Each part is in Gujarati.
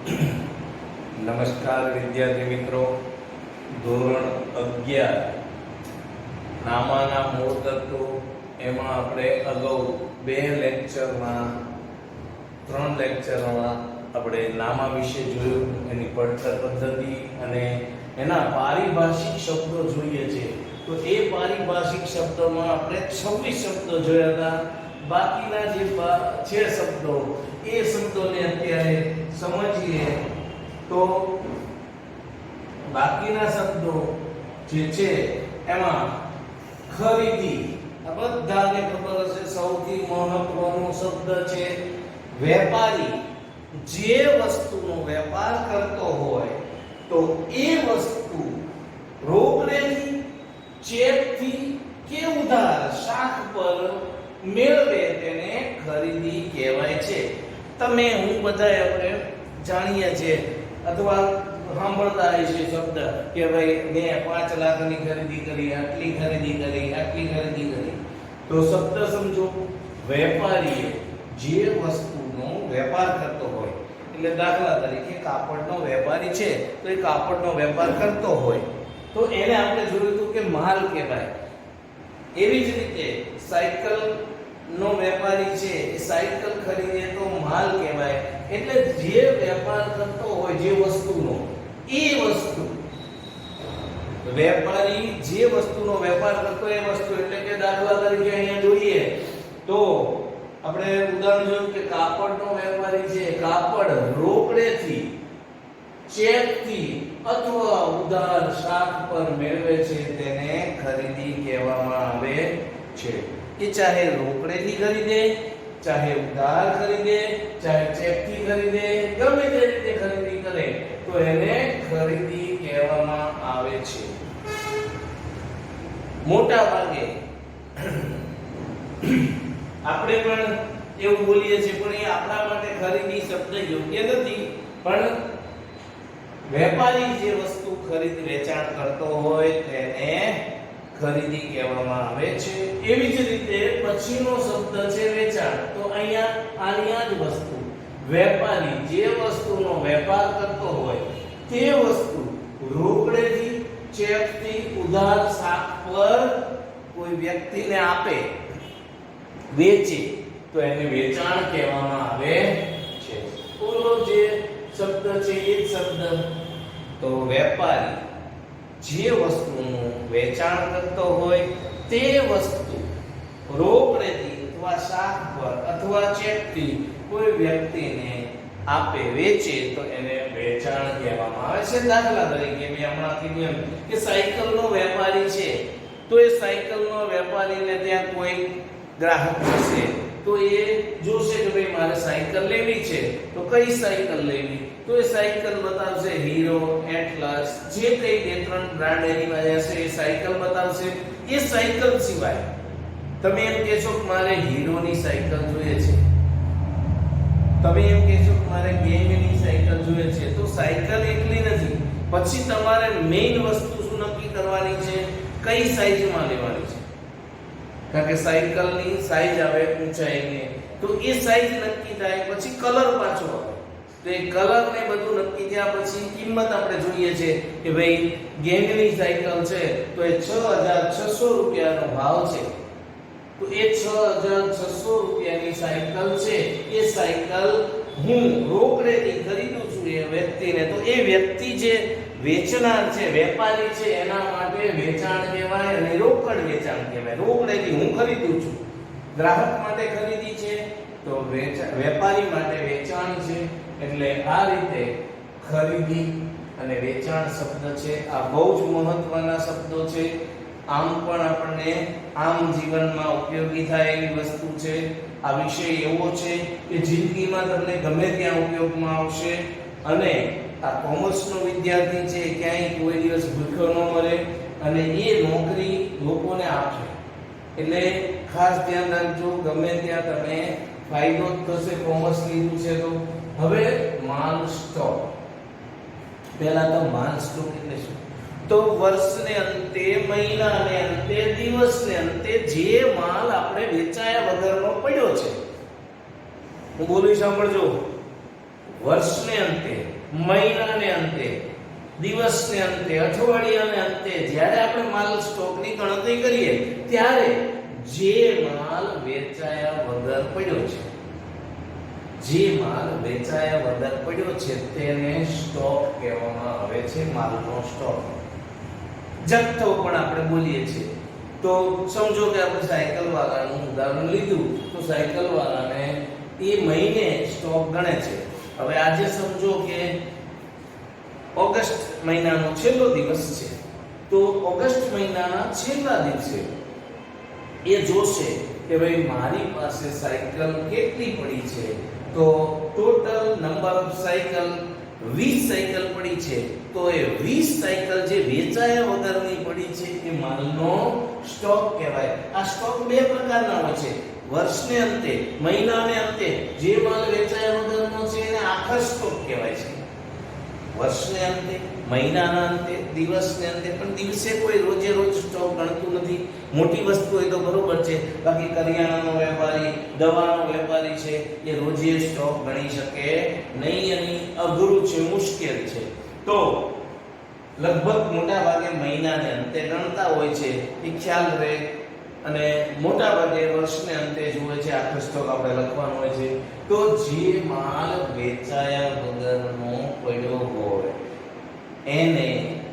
નમસ્કાર વિદ્યાર્થી મિત્રો, ધોરણ 11 નામાના મૂળ તત્વો એમાં આપણે અગાઉ 2 લેક્ચરમાં 3 લેક્ચરમાં આપણે નામા વિશે જોયું, એની પડતર પદ્ધતિ અને એના પારિભાષિક શબ્દો જોઈએ છે. તો એ પારિભાષિક શબ્દોમાં આપણે 26 શબ્દો જોયા હતા. બાકીના જે છે શબ્દો એ શબ્દોને અત્યારે સમજીએ. તો બાકીના શબ્દો જે છે એમાં ખરીદી, આ બધાને ખબર હશે સૌથી મહત્વનો શબ્દ છે વેપારી. જે વસ્તુનો વેપાર કરતો હોય તો એ વસ્તુ રોકડેથી, ચેકથી કે ઉધાર શાખ પર મેળવે તેને ખરીદી કહેવાય છે. તમે હું બધા આપણે જાણીએ છીએ અથવા સાંભળતા હશે શબ્દ કે ભાઈ મેં 5 લાખની ખરીદી કરી, આટલી ખરીદી કરી, આટલી ખરીદી કરી. તો શબ્દ સમજો, વેપારી જે વસ્તુનો વેપાર કરતો હોય, એટલે દાખલા તરીકે કાપડનો વેપારી છે તો એ કાપડનો વેપાર કરતો હોય તો એને આપણે જોયું હતું કે માલ કહેવાય. એવી જ રીતે સાયકલ નો વેપારી છે એ સાયકલ ખરીદે તો માલ કહેવાય. એટલે જે વેપાર કરતો હોય જે વસ્તુનો, એ વસ્તુ વેપારી જે વસ્તુનો વેપાર કરતો એ વસ્તુ, એટલે કે દાખલા તરીકે અહીંયા જોઈએ તો આપણે ઉદાહરણ જોયું કે કાપડનો વેપારી છે, કાપડ રોકડેથી, ચેકથી અથવા ઉધાર શાખ પર મેળવે છે તેને ખરીદી કહેવામાં આવે છે. એ ચાહે રોકડેથી ખરીદે, ચાહે ઉધાર ખરીદે, ચાહે ચેકથી ખરીદે, ગમે તે રીતે ખરીદી કરે તો એને ખરીદી કહેવામાં આવે છે. મોટા ભાગે આપણે પણ એવું બોલીએ છીએ, પણ એ આપણા માટે ખરીદી શબ્દ યોગ્ય નથી. પણ વેપારી જે વસ્તુ ખરીદ વેચાણ કરતો હોય તેને ખરીદી કહેવામાં આવે છે. એવી જ રીતે પછીનો શબ્દ છે વેચાણ. તો અહીંયા આની જ વસ્તુ, વેપારી જે વસ્તુનો વેપાર કરતો હોય તે વસ્તુ રોકડેથી, ચેકથી, ઉધાર શાખ પર કોઈ વ્યક્તિને આપે, વેચે તો એને વેચાણ કહેવામાં આવે છે. ઓલો જે શબ્દ છે એ જ શબ્દ, તો વેપારી જે વસ્તુનું વેચાણ કરતો હોય તે વસ્તુ રોકડેથી અથવા શાખ પર અથવા ચેકથી કોઈ વ્યક્તિને આપે, વેચે તો એને વેચાણ કહેવામાં આવે છે. દાખલા તરીકે મેં હમણાં કીધું કે સાયકલનો વેપારી છે તો એ સાયકલનો વેપારીને ત્યાં કોઈ ગ્રાહક હશે તો એ જોશે કે ભાઈ મારે સાયકલ લેવી છે, તો કઈ સાયકલ લેવી? તો એ સાયકલ બતાવશે હીરો, એટલસ, જે કઈ 2-3 બ્રાન્ડ એની પાસે હશે એ સાયકલ બતાવશે. એ સાયકલ સિવાય તમે એમ કહેશો કે મારે હીરોની સાયકલ જોઈએ છે, તમે એમ કહેશો કે મારે ગેંગની સાયકલ જોઈએ છે, તો સાયકલ એકલી નથી. પછી તમારે મેઈન વસ્તુ શું નક્કી કરવાની છે? કઈ સાઈઝમાં લેવાની છે? કારણ કે સાયકલની સાઈઝ આવે ઊંચાઈની, તો એ સાઈઝ નક્કી થાય. પછી કલર પાછો આવે, તો એ કલર ને બધું નક્કી થયા પછી કિંમત આપણે જોઈએ છે કે ભાઈ ગેંગની સાયકલ છે તો એ 6600 રૂપિયાનો ભાવ છે. તો એ 6600 રૂપિયાની સાયકલ છે, એ સાયકલ હું રોકડેથી ખરીદું છું એ વ્યક્તિને, તો એ વ્યક્તિ જે વેચનાર છે, વેપારી છે, એના માટે વેચાણ કહેવાય અને રોકડ વેચાણ કહેવાય. રોકડેથી હું ખરીદું છું, ગ્રાહક માટે ખરીદી છે તો વેપારી માટે વેચાણ છે. એટલે આ રીતે ખરીદી અને વેચાણ શબ્દ છે આ બહુ જ મહત્વના શબ્દો છે. આમ પણ આપણને આમ જીવનમાં ઉપયોગી થાય એવી વસ્તુ છે. આ વિષય એવો છે કે જિંદગીમાં તમને ગમે ત્યાં ઉપયોગમાં આવશે. અને આ કોમર્સનો વિદ્યાર્થી છે ક્યાંય કોઈ દિવસ ભૂખ્યો ન મરે અને એ નોકરી લોકોને આપશે. એટલે ખાસ ધ્યાન રાખજો, ગમે ત્યાં તમે ફાયદો થશે. કોમર્સ લીધું છે તો હવે માલ સ્ટોક, પહેલા તો માલ સ્ટોક એટલે શું? તો વર્ષને અંતે, મહિનાને અંતે, દિવસને અંતે જે માલ આપણે વેચાયા વગરનો પડ્યો છે, હું બોલું સાંભળજો, વર્ષને અંતે મહિનાને અંતે, દિવસને અંતે, અઠવાડિયાને અંતે જ્યારે આપણે માલ સ્ટોકની ગણતરી કરીએ ત્યારે જે માલ વેચાયા વગર પડ્યો છે, જે માલ વેચાયા વગર પડ્યો છે તેને સ્ટોક કહેવામાં આવે છે, માલનો સ્ટોક. જથ્થો પણ આપણે બોલીએ છીએ. તો સમજો કે આપણે સાયકલ વાળાનું ઉદાહરણ લીધું, તો સાયકલ વાળાને એ મહિને સ્ટોક ગણે છે. હવે આજે સમજો કે ઓગસ્ટ મહિનાનો છેલ્લો દિવસ છે, તો ઓગસ્ટ મહિનાના છેલ્લા દિવસે એ જોશે કે ભાઈ મારી પાસે સાયકલ કેટલી પડી છે, તો total number of cycle 20 cycle પડી છે, તો એ 20 સાયકલ જે વેચાયા વગરની પડી છે એ માલનો સ્ટોક કહેવાય. આ સ્ટોક બે પ્રકારના હોય છે. વર્ષને અંતે, મહિનાને અંતે જે માલ વેચાયા વગરનો છે એને આખર સ્ટોક કહેવાય છે. વર્ષને અંતે, મહિનાના અંતે, દિવસને અંતે, પણ દિવસે કોઈ રોજે રોજ સ્ટોક ગણતું નથી. મોટી વસ્તુ હોય તો બરોબર છે, બાકી કરિયાણાનો વેપારી, દવાનો વેપારી છે એ રોજે સ્ટોક ગણી શકે નહીં, અને અઘરું છે, મુશ્કેલ છે. તો લગભગ મોટા ભાગે મહિનાને અંતે ગણતા હોય છે, એ ખ્યાલ રહે, અને મોટા ભાગે વર્ષને અંતે જુએ છે, આખો સ્ટોક આપણે લખવાનો હોય છે. તો જે માલ વેચાયા વગરનો પડ્યો હોય એને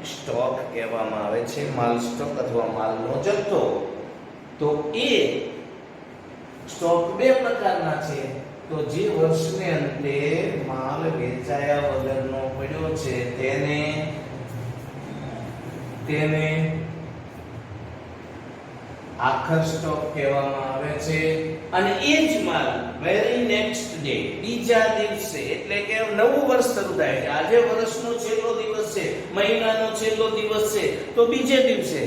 સ્ટોક કહેવામાં આવે છે, માલ સ્ટોક અથવા માલનો જથ્થો. તો એ સ્ટોક બે પ્રકારના છે. તો જે વર્ષને અંતે માલ વેચાયા વગરનો પડ્યો છે તેને આખર સ્ટોક કહેવામાં આવે છે. અને એ જ માલ વેરી નેક્સ્ટ ડે, બીજા દિવસે, એટલે કે નવું વર્ષ શરૂ થાય છે, આજે વર્ષનો છેલ્લો દિવસ છે, મહિનાનો છેલ્લો દિવસ છે, તો બીજે દિવસે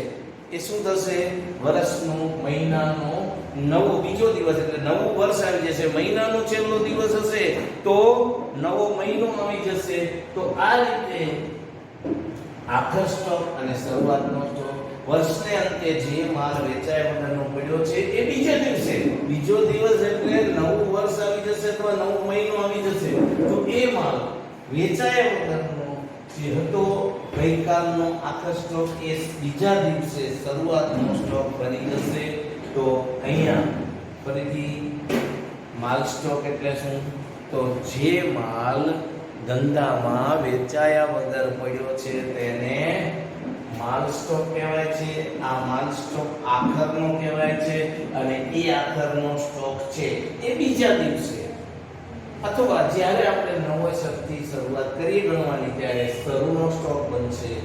એ શું થશે? વર્ષનો, મહિનાનો નવો બીજો દિવસ, એટલે નવું વર્ષ આવી જશે. મહિનાનો છેલ્લો દિવસ હશે તો નવો મહિનો આવી જશે. તો આ રીતે આખર સ્ટોક અને શરૂઆતનો સ્ટોક. વર્ષને અંતે જે માલ વેચાયા વગરનો પડ્યો છે એ બીજે દિવસે, બીજો દિવસ એટલે નવું વર્ષ આવી જશે અથવા નવો મહિનો આવી જશે, તો એ માલ વેચાયા વગરનો જે હતો ગઈકાલનો આખર સ્ટોક એ બીજા દિવસે શરૂઆતનો સ્ટોક બની જશે. તો અહીંયા ફરીથી માલ સ્ટોક એટલે શું? તો જે માલ ધંધામાં વેચાયા વગર પડ્યો છે તેને માલ સ્ટોક કહેવાય છે. આ માલ સ્ટોક આખરનો કહેવાય છે, અને એ આખરનો સ્ટોક છે એ બીજા દિવસે અથવા જ્યારે આપણે નવેસરથી શરૂઆત કરીએ ગણવાની ત્યારે શરૂનો સ્ટોક બનશે.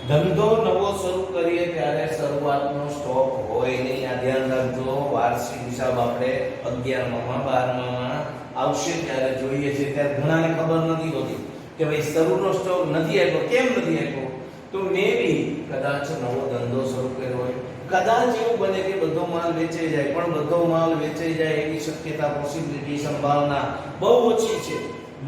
ધંધો નવો શરૂ કરીએ ત્યારે શરૂઆતનો સ્ટોક હોય નહીં. આ ધ્યાન રાખજો. વાર્ષિક હિસાબ આપણે 11માં 12માં આવશે ત્યારે જોઈએ છે. ત્યારે ઘણાને ખબર નથી હોતી કે ભાઈ શરૂનો સ્ટોક નથી આપ્યો. કેમ નથી આપ્યો? તો મેબી કદાચ નવો ધંધો શરૂ કર્યો હોય, કદાચ એવું બને કે બધો માલ વેચાઈ જાય, પણ બધો માલ વેચાઈ જાય એવી શક્યતા, પોસિબિલિટી, સંભાવના બહુ ઓછી છે.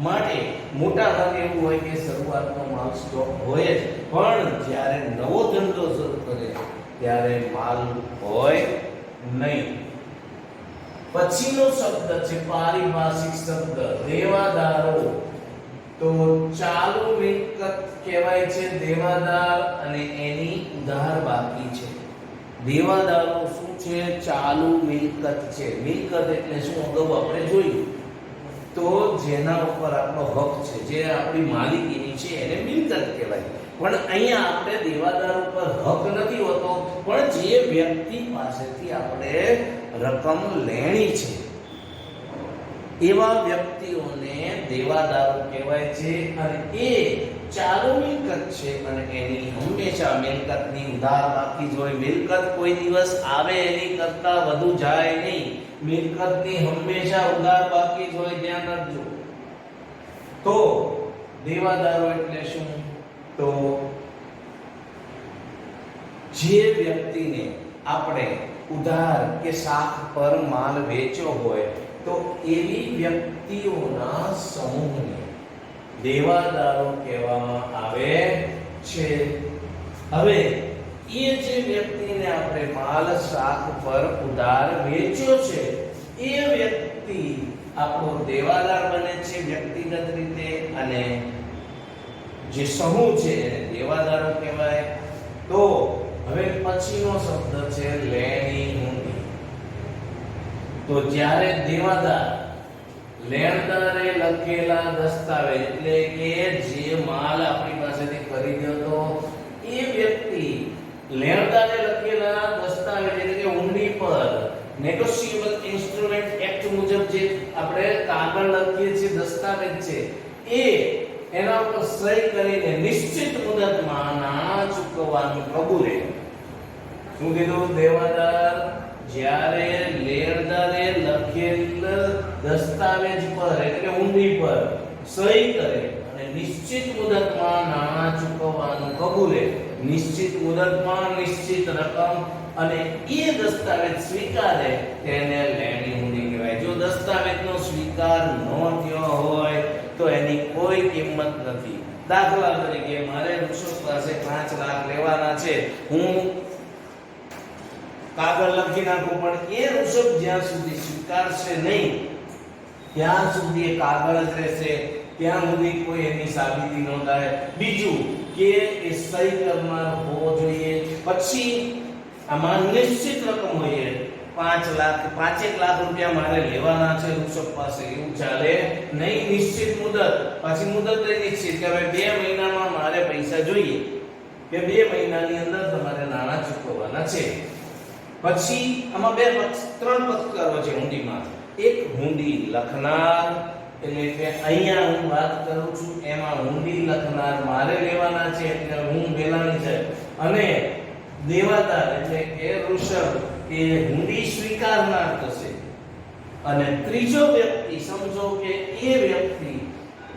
માટે મોટા ભાગે એવું હોય કે શરૂઆતનો માલ સ્ટોક હોય જ, પણ જ્યારે નવો ધંધો શરૂ કરે ત્યારે માલ હોય નહીં. પછીનો શબ્દ છે પારિભાષિક શબ્દ દેવાદારો. તો ચાલુ મિલકત કહેવાય છે દેવાદાર, અને એની ઉધાર બાકી છે. દેવાદારો શું છે? ચાલુ મિલકત છે. મિલકત એટલે શું? અગાઉ આપણે જોયું. તો જેના ઉપર આપણો હક છે, જે આપણી માલિકીની છે એને મિલકત કહેવાય. પણ અહીંયા આપણે દેવાદાર ઉપર હક નથી હોતો, પણ જે વ્યક્તિ પાસેથી આપણે રકમ લેણી છે એવા વ્યક્તિઓને દેવાદારો કહેવાય છે. અને એ ચાલુ મિલકત છે, અને એની હંમેશા મિલકતની ઉધાર બાકી જ હોય. મિલકત કોઈ દિવસ આવે એની કરતા વધુ જાય નહીં. મિલકતની હંમેશા ઉધાર બાકી જ હોય, ધ્યાન રાખજો. તો દેવાદારો એટલે શું? તો જે વ્યક્તિને આપણે ઉધાર કે સાખ પર માલ વેચ્યો હોય તો એવી વ્યક્તિઓના સમૂહને દેવાદારો કહેવામાં આવે છે. હવે એ જે વ્યક્તિને આપણે માલ શાખ પર ઉધાર વેચ્યો છે એ વ્યક્તિ આપણો દેવાદાર બને છે વ્યક્તિગત રીતે, અને જે સમૂહ છે એને દેવાદારો કહેવાય. તો હવે પછીનો શબ્દ છે લેણી હુંડી. તો જ્યારે દેવાદાર લેણદારે લખેલા દસ્તાવેજ એટલે કે જે માલ આપણી પાસેથી ખરીદ્યો હતો એ વ્યક્તિ લેણદારે લખેલા દસ્તાવેજ એટલે કે હુંડી પર નેગોશિયેબલ ઇન્સ્ટ્રુમેન્ટ એક્ટ મુજબ જે આપણે કાગળ લખીએ છીએ દસ્તાવેજ છે એ એના ઉપર સહી કરીને નિશ્ચિત મુદતમાં નાણાં ચૂકવવાનું કબૂલે. શું કીધું? દેવાદાર જ્યારે લેણદારે લખેલ દસ્તાવેજ પર એટલે હુંડી પર સહી કરે અને નિશ્ચિત મુદતમાં નાણાં ચૂકવવાનું કબૂલે. નિશ્ચિત મુદતમાં નિશ્ચિત રકમ અને એ દસ્તાવેજ સ્વીકારે તેને લેણી હુંડી કહેવાય. જો દસ્તાવેજનો સ્વીકાર ન થયો હોય તો એની કોઈ કિંમત નથી. દાખલા તરીકે મારે ઋષભ પાસે 5 લાખ લેવાના છે, હું કાગળ લખી નાખું, પણ એ ઋષભ જ્યાં સુધી સ્વીકારશે નહીં ત્યાં સુધી એ કાગળ જ રહેશે, ત્યાં સુધી કોઈ એની સાબિતી ન થાય. બીજું કે એ સહી કરનાર હોવો જોઈએ. પછી આમાં નિશ્ચિત રકમ હોય, 5 લાખ 5 લાખ રૂપિયા મારે લેવાના છે ઋષભ પાસે, એવું ચાલે નહીં. નિશ્ચિત મુદત, પાછી મુદત નિશ્ચિત કે હવે 2 મહિનામાં મારે પૈસા જોઈએ, કે 2 મહિનાની અંદર તમારે નાણાં ચૂકવવાના છે. પછી આમાં 3 પક્ષકારો છે હુંડીમાં. એક હુંડી લખનાર એટલે કે અહીંયા હું વાત કરું છું એમાં હુંડી લખનાર મારે લેવાના છે એટલે હું બેલાની છે, અને દેવાદાર એટલે કે ઋષભ એ હુંડી સ્વીકારનાર થશે. અને ત્રીજો વ્યક્તિ સમજો કે એ વ્યક્તિ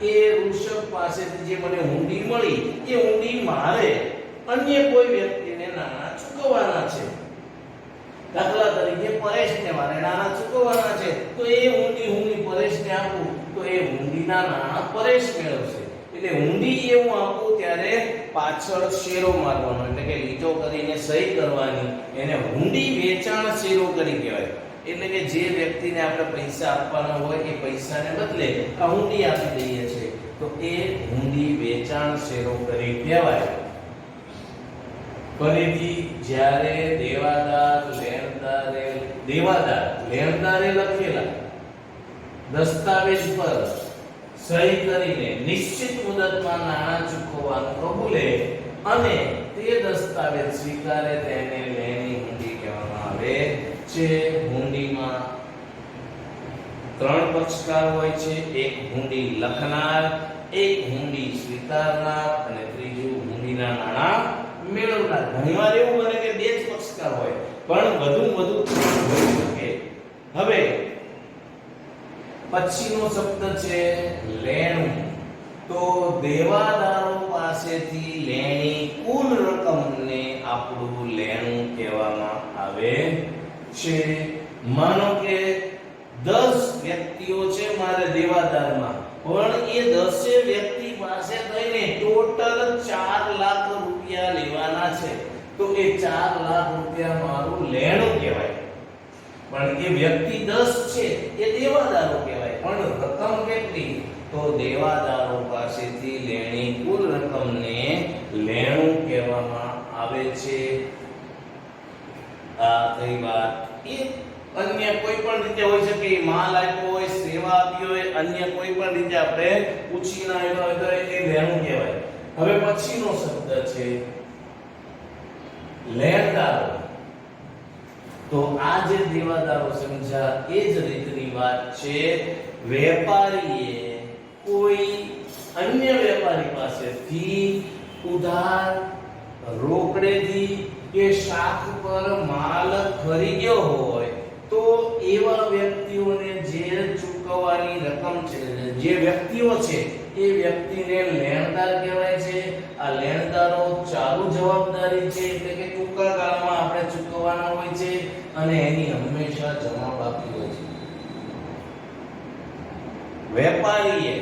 એ ઋષભ પાસેથી જે મને હુંડી મળી એ હુંડી મારે અન્ય કોઈ વ્યક્તિને નાણાં ચૂકવવાના છે. દાખલા તરીકે પરેશને મારે નાણાં ચૂકવવાના છે, તો એ હુંડી હું પરેશને આપું તો એ હુંડીના નાણાં પરેશ મેળવશે. એટલે હુંડી એ હું આપું ત્યારે પાછળ શેરો મારવાનો એટલે કે લીટો કરીને સહી કરવાની, એને હુંડી વેચાણ શેરો કરી કહેવાય. એટલે કે જે વ્યક્તિને આપણે પૈસા આપવાના હોય એ પૈસાને બદલે આ હુંડી આપી દઈએ છે તો એ હુંડી વેચાણ શેરો કરી કહેવાય. ફરીથી જ્યારે દેવાદાર લેણદારે લખેલા દસ્તાવેજ પર સહી કરીને નિશ્ચિત મુદતમાં નાણાં ચૂકવવાનું કબૂલે અને તે દસ્તાવેજ સ્વીકારે તેને લેણી હુંડી કહેવામાં આવે છે. હુંડીમાં 3 પક્ષકાર હોય છે, એક હુંડી લખનાર, એક હુંડી સ્વીકારનાર અને ત્રીજું હુંડીના નાણાં મેળવનાર. ઘણીવાર એવું બને કે 2 જ પક્ષકાર હોય, પણ વધુ હોઈ શકે. હવે પછીનો શબ્દ છે લેણું. તો દેવાદારો પાસેથી લેણી કુલ રકમને આપણું લેણું કહેવામાં આવે છે. માનો કે 10 વ્યક્તિઓ છે મારે દેવાદારમાં, પણ એ 10 વ્યક્તિ પાસે થઈને ટોટલ 4 લાખ રૂપિયા લેવાના છે, તો એ 4 લાખ રૂપિયા મારું લેણું કહેવાય. પણ એ વ્યક્તિ 10 છે એ દેવાદારો કહેવાય. પણ રકમ કેટલી? તો દેવાદારો પાસેથી લેણી કુલ રકમને લેણું કહેવામાં આવે છે. આ કઈ વાત? એ અન્ય કોઈ પણ રીતે હોઈ શકે, માલ આપ્યો હોય, સેવા આપી હોય, અન્ય કોઈ પણ રીતે આપણે ઉછીના આવ્યા હોય તો એ લેણું કહેવાય. હવે પછીનો શબ્દ છે લેણદારો. તો આ જે દેવાદારો સમજ્યા એ જ રીતની વાત છે. વેપારીએ કોઈ અન્ય વેપારી પાસેથી ઉધાર, રોકડેથી કે શાખ પર માલ ખરીદ્યો હોય તો એવા વ્યક્તિઓને જે ચૂકવવાની રકમ છે, જે વ્યક્તિઓ છે એ વ્યક્તિને લેણદાર કહેવાય છે. આ લેણદારો ચાલુ જવાબદારી છે એટલે કે ટૂંકા ગાળામાં આપણે ચૂકવવાના હોય છે અને એની હંમેશા જમા બાકી હોય છે. વેપારીએ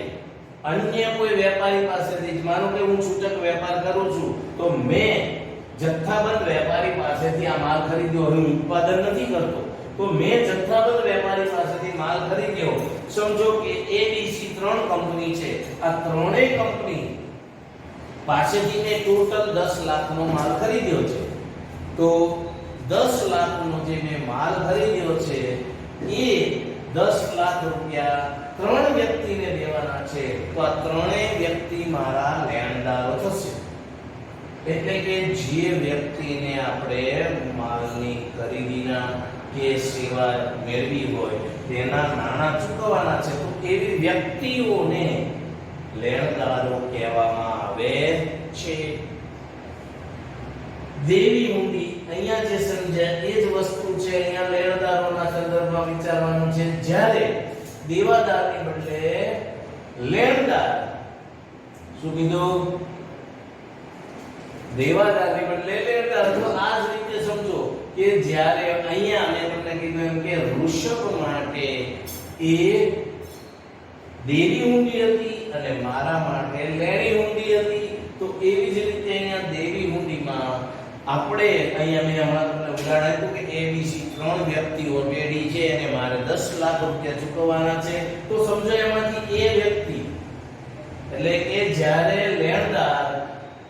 અન્ય કોઈ વેપારી પાસેથી, માનો કે હું છૂટક વેપાર કરું છું તો મેં જથ્થાબંધ વેપારી પાસેથી આ માલ ખરીદ્યો, હું ઉત્પાદન નથી કરતો, તો મેં જથ્થાબંધ વેપારી પાસેથી માલ ખરીદ્યો. સમજો કે ABC 3 કંપની છે, આ ત્રણેય કંપની પાસેથી મેં ટોટલ 10 લાખનો માલ ખરીદ્યો છે. તો 10 લાખનો જે મેં માલ ખરીદ્યો છે એ 10 લાખ રૂપિયા 3 વ્યક્તિને દેવાના છે. તો આ ત્રણેય વ્યક્તિ મારા લેણદારો થશે. એટલે કે જે વ્યક્તિને આપણે માલની ખરીદીના કે સેવા મેળવી હોય તેના નાણાં ચૂકવવાના છે, તો એવી વ્યક્તિઓને લેણદારો કહેવામાં આવે છે. દેવી હુંડી અહીંયા જે સમજાય એ જ વસ્તુ છે. અહીંયા લેણદારોના સંદર્ભમાં વિચારવાનું છે. જ્યારે દેવાદારની બદલે લેણદાર, શું કીધું? દેવાદારની બદલે લેણદાર. તો આ જ રીતે સમજો કે જ્યારે અહીંયા મેં તમને કીધું એમ કે ઋષભ માટે એ દેવી હુંડી હતી અને મારા માટે લેણી હુંડી હતી. તો એવી જ રીતે અહીંયા દેવી હુંડીમાં આપણે અહીંયા મેં હમણાં તમને ઉદાહરણ આપ્યું કે એબીસી 3 વ્યક્તિઓ પેઢી છે અને મારે 10 લાખ રૂપિયા ચૂકવવાના છે. તો સમજો એમાંથી એ વ્યક્તિ, એટલે કે જ્યારે લેણદાર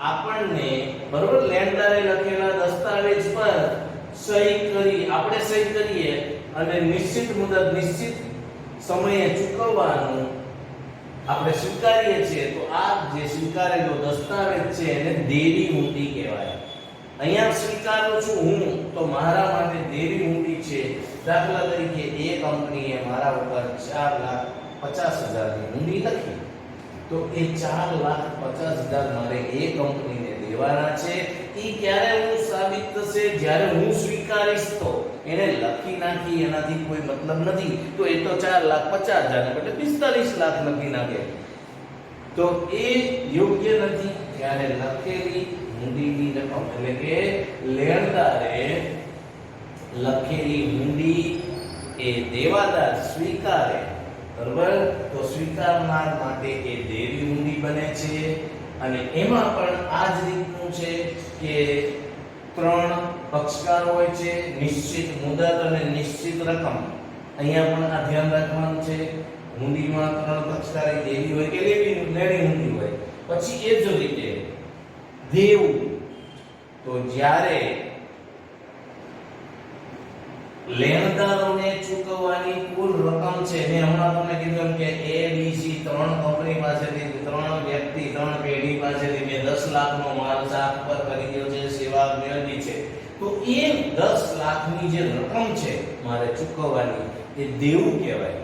આપણને બરોબર લેણદારે લખેલા દસ્તાવેજ પર સહી કરી, આપણે સહી કરીએ અને નિશ્ચિત મુદત નિશ્ચિત સમયે ચૂકવવાનું આપણે સ્વીકારીએ છીએ, તો આ જે સ્વીકારેલો દસ્તાવેજ છે એને દેવી હુંડી કહેવાય. અહીંયા સ્વીકારું છું હું, તો મારા માટે દેવી હુંડી છે. દાખલા તરીકે એ કંપનીએ મારા ઉપર 4,50,000 ની હુંડી લખી, તો એ 4,50,000 મારે એ કંપનીને દેવાના છે. એ ક્યારે હું સાબિત થશે? જ્યારે હું સ્વીકારીશ. તો એને લખી નાખી એનાથી કોઈ મતલબ નથી. તો એ તો 4,50,000 ને બદલે 45 લાખ લખી નાખે, તો એ યોગ્ય નથી. ત્યારે લખેલી હુંડીની રકમ, એટલે કે લેણદારે લખેલી હુંડી એ દેવાદાર સ્વીકારે, બરાબર? તો સ્વીકારનાર માટે એ દેવી હુંડી બને છે. અને એમાં પણ આ જ રીતનું છે કે 3 પક્ષકાર હોય છે, નિશ્ચિત મુદત અને નિશ્ચિત રકમ. અહીંયા પણ આ ધ્યાન રાખવાનું છે. હુંડીમાં 3 પક્ષકારી દેવી હોય કે લેણી હુંડી હોય. પછી એ જ રીતે દેવું, તો જ્યારે લેણદારોને ચૂકવવાની કુલ રકમ છે, મેં હમણાં તમને કીધું કે એબીસી 3 કંપની પાસેથી, 3 વ્યક્તિ 3 પેઢી પાસેથી મેં 10 લાખનો માલ શાક પર ખરીદ્યો છે, સેવા મેળવી છે. તો એ 10 લાખની જે રકમ છે મારે ચૂકવવાની, એ દેવું કહેવાય.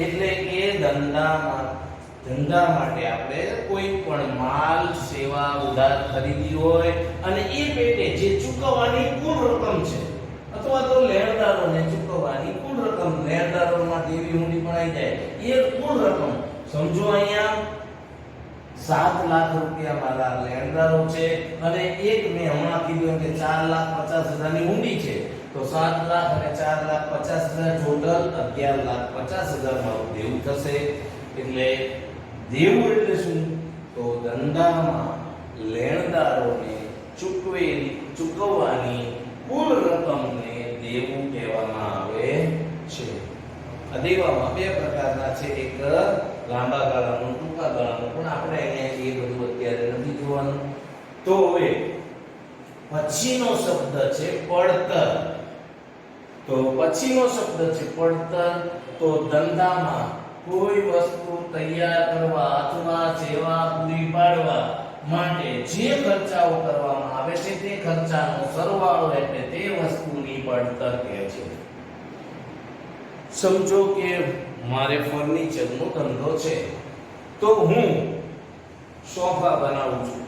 એટલે કે ધંધા માટે આપણે કોઈ પણ માલ સેવા ઉધાર ખરીદી હોય અને એ પેટે જે ચૂકવવાની કુલ રકમ છે, અથવા તો લેણદારોને ચૂકવવાની કુલ રકમ, લેણદારોમાં દેવી હુંડી પણ આવી જાય, એ કુલ રકમ સમજો અહીંયા 7 લાખ રૂપિયા મારા લેણદારો છે અને એક મેં હમણાં કીધું કે 4,50,000 ની હુંડી છે. તો 7 લાખ અને 4,50,000 ટોટલ 11,50,000 મારું દેવું થશે. એટલે દેવું એટલે શું? તો ધંધામાં લેણદારોને ચૂકવવાની કુલ રકમને દેવું કહેવામાં આવે છે. આ દેવામાં 2 પ્રકારના છે, એક લાંબા ગાળાનું, ટૂંકા ગાળાનું. પણ આપણે અહીંયા એ બધું અત્યારે નથી જોવાનું. તો હવે પછીનો શબ્દ છે પડતર. તો પછીનો શબ્દ છે પડતર. તો ધંધામાં કોઈ વસ્તુ તૈયાર કરવા અથવા સેવા પૂરી પાડવા માટે જે ખર્ચાઓ કરવામાં આવે છે તે ખર્ચાનો સરવાળો એટલે તે વસ્તુની પડતર કહે છે. સમજો કે મારે ફર્નિચરનો ધંધો છે, તો હું સોફા બનાવું છું.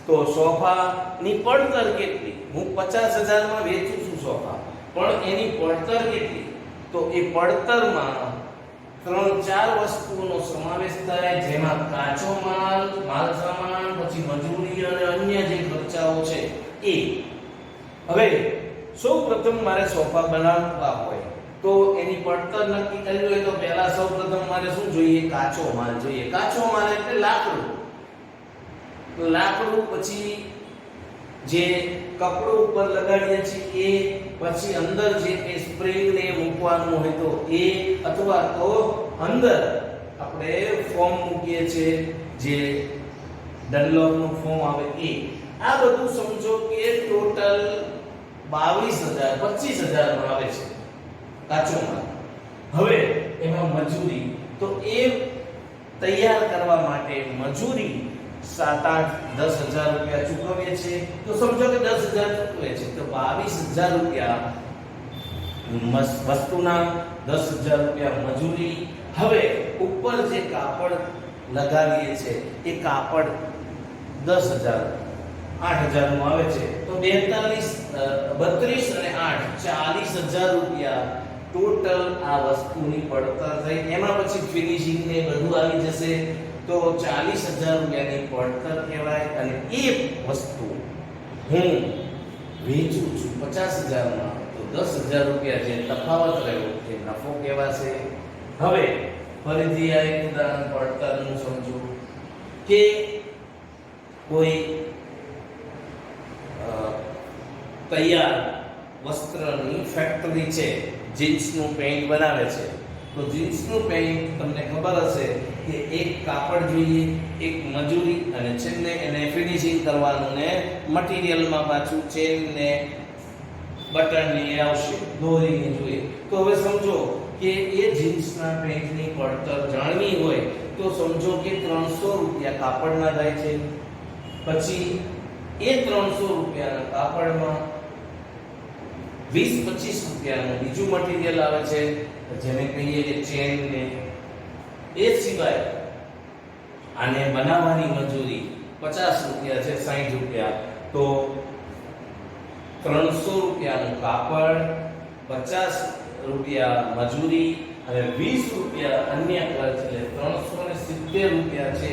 તો સોફાની પડતર કેટલી? હું 50,000 માં વેચું છું સોફા, પણ એની પડતર કેટલી? તો એ પડતરમાં 3-4 વસ્તુઓનો સમાવેશ થાય, જેમાં કાચો માલ, માલ સામાન, પછી મજૂરી અને અન્ય જે ખર્ચાઓ છે એ. હવે સૌપ્રથમ મારે સોફા બનાવવા હોય તો એની પડતર નક્કી કરવી હોય તો પહેલા સૌપ્રથમ મારે શું જોઈએ? કાચો માલ જોઈએ. કાચો માલ એટલે લાકડું. લાકડું, પછી જે કપડું ઉપર લગાડીએ છીએ એ, પછી અંદર જે કે સ્પ્રિંગ ને મૂકવાનું હોય તો એ, અથવા તો અંદર આપણે ફોર્મ મૂકીએ છીએ જે ડનલોપનું ફોર્મ આવે એ. આ બધું સમજો કે ટોટલ 22,000 25,000 માં આવે છે કાચો માલ. હવે એમાં મજૂરી, તો એ તૈયાર કરવા માટે મજૂરી 7-8-10,000 રૂપિયા ચૂકવીએ છીએ. તો સમજો કે 10,000 ચૂકવે છે તો 22,000 રૂપિયા વસ્તુના, 10,000 રૂપિયા મજૂરી. હવે ઉપર જે કાપડ લગાવીએ છે એ કાપડ 10,000 8,000 નું આવે છે તો 32 અને 8 40,000 રૂપિયા ટોટલ આ વસ્તુની પડતર થઈ. એમાં પછી ફિનિશિંગ ને બધું આવી જશે તો 40,000 રૂપિયાની પડતર કહેવાય. અને એ વસ્તુ હું વેચું છું 50,000 માં તો 10,000 રૂપિયા જે તફાવત રહ્યો તે નફો કહેવાશે. હવે ફરીથી આ એક ઉદાહરણ પડતરનું સમજો કે કોઈ તૈયાર વસ્ત્રની ફેક્ટરી છે, જીન્સનું પેન્ટ બનાવે છે. તો જીન્સનું પેન્ટ તમને ખબર હશે કે એક કાપડ જોઈએ, એક મજૂરી અને છેલ્લે એને ફિનિશિંગ કરવાનું ને મટીરીયલમાં પાછું ચેન ને બટન ને આવશે, દોરીને જોઈએ. તો હવે સમજો કે એ જીન્સના પેન્ટની પડતર જાણવી હોય તો સમજો કે 300 રૂપિયા કાપડના થાય છે. પછી એ 300 રૂપિયાના કાપડમાં 20-25 રૂપિયાનું બીજું મટીરીયલ આવે છે જેને કહીએ કે ચેન ને. એ સિવાય આને બનાવવાની મજૂરી 50 રૂપિયા છે, 60 રૂપિયા. તો 300 રૂપિયાનું કાપડ, 50 રૂપિયા મજૂરી અને 20 રૂપિયા અન્ય ખર્ચ, એટલે 370 રૂપિયા છે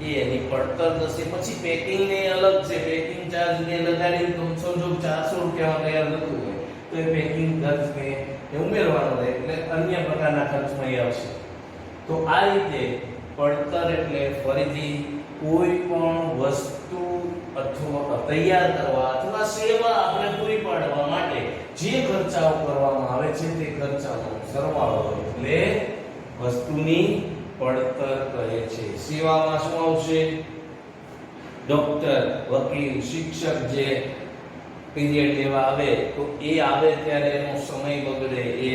એ એની પડતર થશે. પછી પેકિંગ ને અલગ છે, પેકિંગ ચાર્જ ને લગાડીને તો સમજો 400 રૂપિયામાં તૈયાર થતું હોય તો એ પેકિંગ ખર્ચ ને એ ઉમેરવાનો રહે, એટલે અન્ય પ્રકારના ખર્ચમાં એ આવશે. તો આ રીતે પડતર એટલે ફરીથી કોઈ પણ વસ્તુ અથવા તૈયાર કરવા અથવા સેવા આપણે પૂરી પાડવા માટે જે ખર્ચાઓ કરવામાં આવે છે તે ખર્ચાનો સરવાળો એટલે વસ્તુની પડતર કહે છે. સેવામાં શું આવશે? ડોક્ટર, વકીલ, શિક્ષક જે પીરિયડ લેવા આવે તો એ આવે ત્યારે એનો સમય બગડે. એ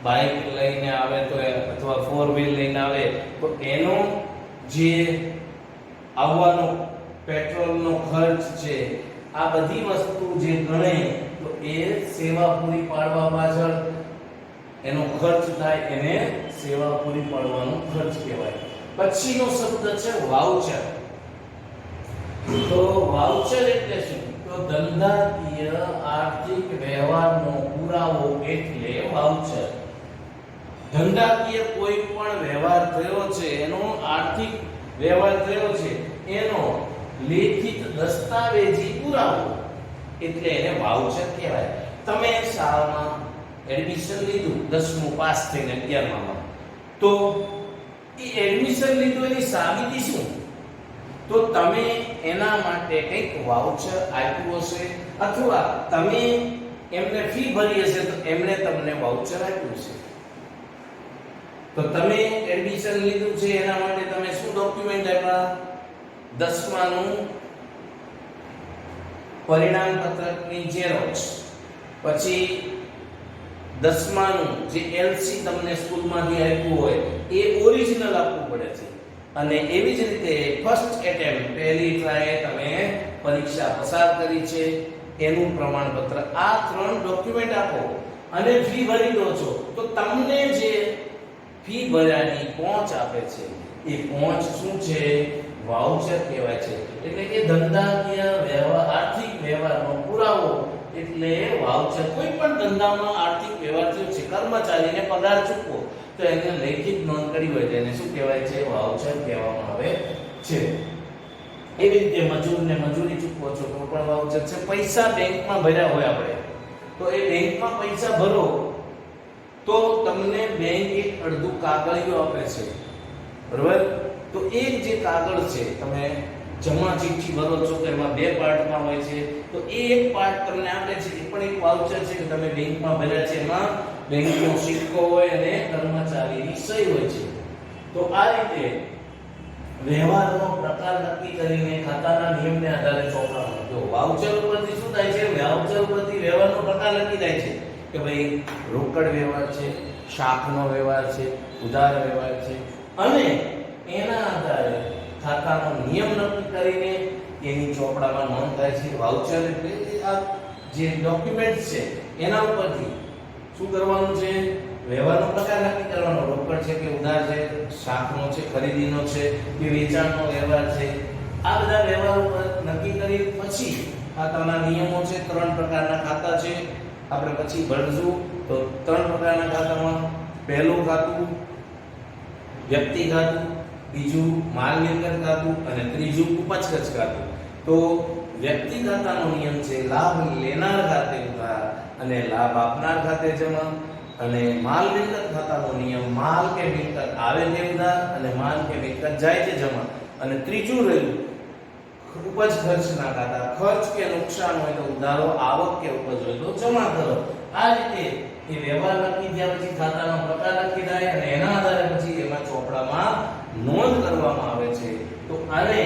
બાઇક લઈને આવે તો અથવા 4 વ્હીલ લઈને આવે તો એનો જે આવવાનો પેટ્રોલનો ખર્ચ છે, આ બધી વસ્તુ જે ગણે તો એ સેવા પૂરી પાડવા પાછળ એનો ખર્ચ થાય, એને સેવા પૂરી પાડવાનો ખર્ચ કહેવાય. પછીનો શબ્દ છે વાઉચર. તો વાઉચર એટલે શું? તો ધંધાકીય આર્થિક વ્યવહારનો પુરાવો એટલે વાઉચર. ધંધાકીય કોઈ પણ વ્યવહાર થયો છે, એનો આર્થિક વ્યવહાર થયો છે એનો લેખિત દસ્તાવેજી પુરાવો એટલે એને વાઉચર કહેવાય. તમે શાળામાં એડમિશન લીધું, 10મું પાસ થઈને 11માં, તો એ એડમિશન લીધું એની સાબિતી શું? તો તમે એના માટે કંઈક વાઉચર આપ્યું હશે અથવા તમે એમને ફી ભરી હશે તો એમણે તમને વાઉચર આપ્યું છે. તો તમે એડમિશન લીધું છે એના માટે તમે શું ડોક્યુમેન્ટ આપ્યા? 10માનું પરિણામ પત્રકની ઝેરોક્સ, પછી 10માનું જે એલસી તમને સ્કૂલમાંથી આપ્યું હોય એ ઓરિજિનલ આપવું પડે છે. અને એવી જ રીતે ફર્સ્ટ એટેમ્પ્ટ, પહેલી ટ્રાય તમે પરીક્ષા પસાર કરી છે એનું પ્રમાણપત્ર. આ 3 ડોક્યુમેન્ટ આપો અને ફી ભરી દો છો તો તમને જે ફી ભર્યાની પહોંચ આપે છે એ પહોંચ શું છે? વાઉચર કહેવાય છે. એટલે કે ધંધાકીય વ્યવહાર, આર્થિક વ્યવહારનો પુરાવો એટલે વાઉચર. કોઈ પણ ધંધામાં આર્થિક વ્યવહાર થયો છે, કર્મચારીને પગાર ચૂકવો તો એને લેખિત નોંધ કરી હોય તેને શું કહેવાય છે? વાઉચર કહેવામાં આવે છે. એવી રીતે મજૂરને મજૂરી ચૂકવો છો તો પણ વાઉચર છે. પૈસા બેંકમાં ભર્યા હોય આપણે તો એ બેંકમાં પૈસા ભરો તો તમને બેંક એક અડધું કાગળિયું આપે છે, બરાબર? તો એક જે કાગળ છે તમે જમા ચિઠ્ઠી ભરો છો તો એમાં 2 પાર્ટમાં હોય છે. તો એ એક પાર્ટ તમને આપે છે, એ પણ એક વાઉચર છે કે તમે બેંકમાં ભર્યા છે. એમાં બેંકનો સિક્કો હોય અને કર્મચારીની સહી હોય છે. તો આ રીતે વ્યવહારનો પ્રકાર નક્કી કરીને ખાતાના નિયમને આધારે ચોપડામાં જો વાઉચર ઉપરથી શું થાય છે વાઉચર ઉપરથી વ્યવહારનો પ્રકાર નક્કી થાય છે કે ભાઈ રોકડ વ્યવહાર છે, શાખનો વ્યવહાર છે, ઉધાર વ્યવહાર છે અને એના આધારે ખાતાનો નિયમ નક્કી કરીને એની ચોપડામાં નોંધ થાય છે. વાઉચર એટલે આ જે ડોક્યુમેન્ટ છે એના ઉપરથી શું કરવાનું છે વ્યવહારનો પ્રકાર નક્કી કરવાનો, રોકડ છે કે ઉધાર છે, શાખનો છે, ખરીદીનો છે કે વેચાણનો વ્યવહાર છે, આ બધા વ્યવહાર ઉપર નક્કી કરી પછી ખાતાના નિયમો છે. 3 પ્રકારના ખાતા છે આપણે પછી ભણશું. તો 3 પ્રકારના ખાતામાં પહેલું ખાતું વ્યક્તિ ખાતું, બીજું માલ મિલકત ખાતું અને ત્રીજું ઉપજ ખર્ચ ખાતું. તો વ્યક્તિ ખાતાનો નિયમ છે લાભ લેનાર ખાતે ઉધાર અને લાભ આપનાર ખાતે જમા. અને માલ મિલકત ખાતાનો નિયમ માલ કે મિલકત આવે તે ઉધાર અને માલ કે મિલકત જાય તે જમા. અને ત્રીજું રહ્યું ઉપજ ખર્ચના ખાતા, ખર્ચ કે નુકસાન હોય તો ઉધારો, આવક કે ઉપજ હોય તો જમા કરો. આ રીતે એ વ્યવહાર નક્કી થયા પછી ખાતાનો પ્રકાર નક્કી થાય અને એના આધારે પછી એમાં ચોપડામાં નોંધ કરવામાં આવે છે. તો આને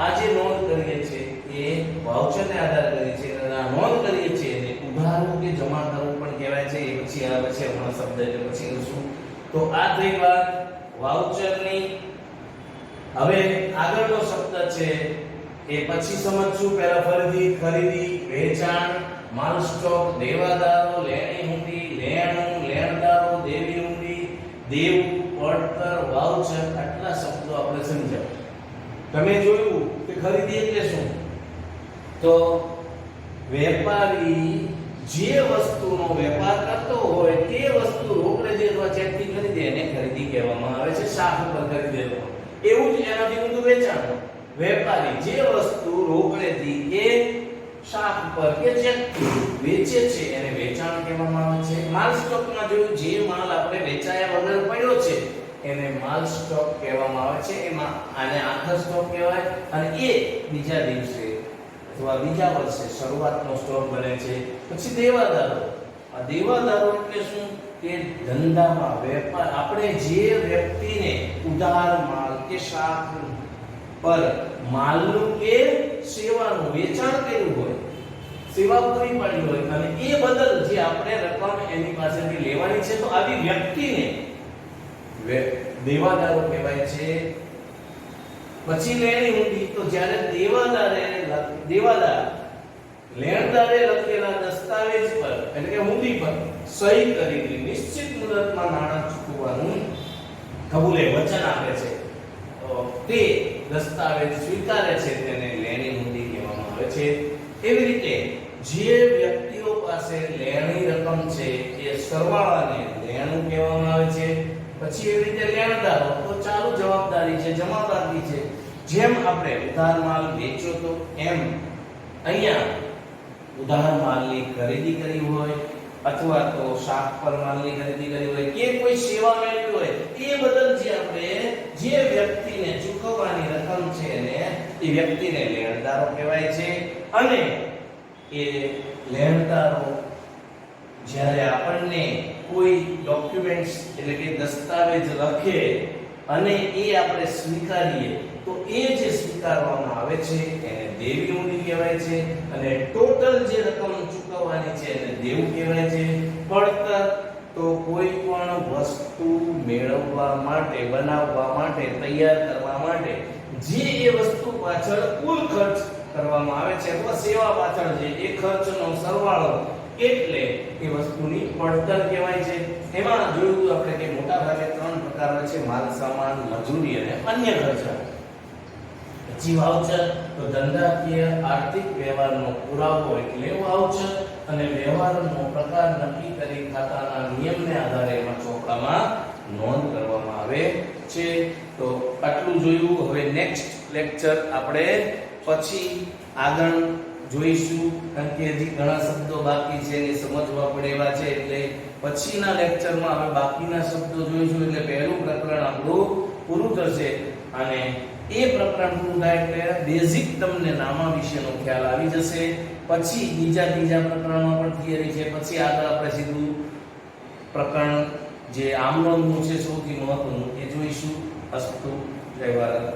આ જે નોંધ કરીએ છીએ એ વાઉચરને આધારે કરીએ છીએ અને આ નોંધ કરીએ છીએ એને ઉધારવું કે જમા કરવું પણ કહેવાય છે. એ પછી આવે છે હમણાં શબ્દ એટલે પછી લખશું. તો આ થઈ વાત વાઉચરની. હવે આગળનો શબ્દ છે એ પછી સમજશું. પહેલા ફરીથી ખરીદી, વેચાણ, માલ સ્ટોક, દેવાદારો, લેણી હુંડી, લેણું, લેણદારો, દેવી હુંડી, દેવું, પડતર, વાઉચર આટલા શબ્દો આપણે સમજ્યા. તમે જોયું કે ખરીદી એટલે શું? તો વેપારી જે વસ્તુનો વેપાર કરતો હોય તે વસ્તુ રોકડે અથવા ચેકથી ખરીદે એને ખરીદી કહેવામાં આવે છે. શાખ પર ખરીદેલો એવું જ એનાથી ઊંધું વેચાણ. વેપારી જે વસ્તુ રોકડેથી કે શાખ પર કે ચેકથી વેચે છે એને વેચાણ કહેવામાં આવે છે. માલ સ્ટોકમાં જોયું જે માલ આપણે વેચાયા વગર પડ્યો છે એને માલ સ્ટોક કહેવામાં આવે છે. એમાં આને આખર સ્ટોક કહેવાય અને એ બીજા દિવસે અથવા બીજા વર્ષે શરૂઆતનો સ્ટોક બને છે. પછી દેવાદારો. આ દેવાદારો એટલે શું કે ધંધામાં વેપાર આપણે જે વ્યક્તિને ઉધાર માલ કે શાક પર માલનું કે સેવાનું વેચાણ કર્યું હોય, સેવા પૂરી પાડી હોય અને એ બદલ જે આપણે રકમ એની પાસેથી લેવાની છે તો આવી વ્યક્તિને દેવાદારો કહેવાય છે. પછી લેણી હુંડી. તો જ્યારે દેવાદાર લેણદારે લખેલા દસ્તાવેજ પર એટલે કે હુંડી પર સહી કરી નિશ્ચિત મુદતમાં નાણાં ચૂકવવાનું કબૂલે વચન આપે છે તે દસ્તાવેજ સ્વીકારે છે તેને લેણી હુંડી કહેવામાં આવે છે. એવી રીતે જે વ્યક્તિઓ પાસે લેણી રકમ છે એ સરવાળાને લેણું કહેવામાં આવે છે. પછી એવી રીતે લેણદારો તો ચાલુ જવાબદારી છે, જમાદારી છે. જેમ આપણે ઉધાર માલ વેચ્યો તો એમ અહીંયા ઉધાર માલની ખરીદી કરી હોય અથવા તો શાક પર માલની ખરીદી કરી હોય કે કોઈ સેવા મેળવી હોય એ બદલ જે આપણે જે વ્યક્તિને ચૂકવવાની રકમ છે એને એ વ્યક્તિને લેણદારો કહેવાય છે. અને એ લેણદારો જ્યારે આપણને કોઈ ડોક્યુમેન્ટ્સ એટલે કે દસ્તાવેજ લખે અને એ આપણે સ્વીકારીએ તો એ જે સ્વીકારવામાં આવે છે એને દેવી હુંડી કહેવાય છે. અને ટોટલ જે રકમ ચૂકવવાની છે એને દેવું કહેવાય છે. પડતર તો કોઈ પણ વસ્તુ મેળવવા માટે, બનાવવા માટે, તૈયાર કરવા માટે જે એ વસ્તુ પાછળ કુલ ખર્ચ કરવામાં આવે છે અથવા સેવા પાછળ જે એ ખર્ચનો સરવાળો એટલે એ વસ્તુની પડતર કહેવાય છે. એમાં જોયું આપણે કે મોટા ભાગે 3 પ્રકાર હોય છે: માલ સામાન, મજૂરી અને અન્ય ખર્ચા. પછી વાઉચર તો ધંધાકીય આર્થિક વ્યવહારનો પુરાવો એટલે વાઉચર અને વ્યવહારનો પ્રકાર નક્કી કરી ખાતાના નિયમને આધારે એમાં ચોપડામાં નોંધ કરવામાં આવે છે. તો આટલું જોયું. હવે નેક્સ્ટ લેક્ચર આપણે પછી આગળ જોઈશું કારણ કે હજી ઘણા શબ્દો બાકી છે એ સમજવા પડે એવા છે એટલે પછીના લેક્ચરમાં આપણે બાકીના શબ્દો જોઈશું. એટલે પહેલું પ્રકરણ આપણું પૂરું થશે અને એ પ્રકરણ પૂરું થાય એટલે બેઝિક તમને નામા વિશેનો ખ્યાલ આવી જશે. પછી ત્રીજા પ્રકરણમાં પણ થિયરી છે. પછી આગળ આપણે સીધું પ્રકરણ જે આમનોંધનું છે સૌથી મહત્વનું એ જોઈશું. અસ્તુ. જય ભારત.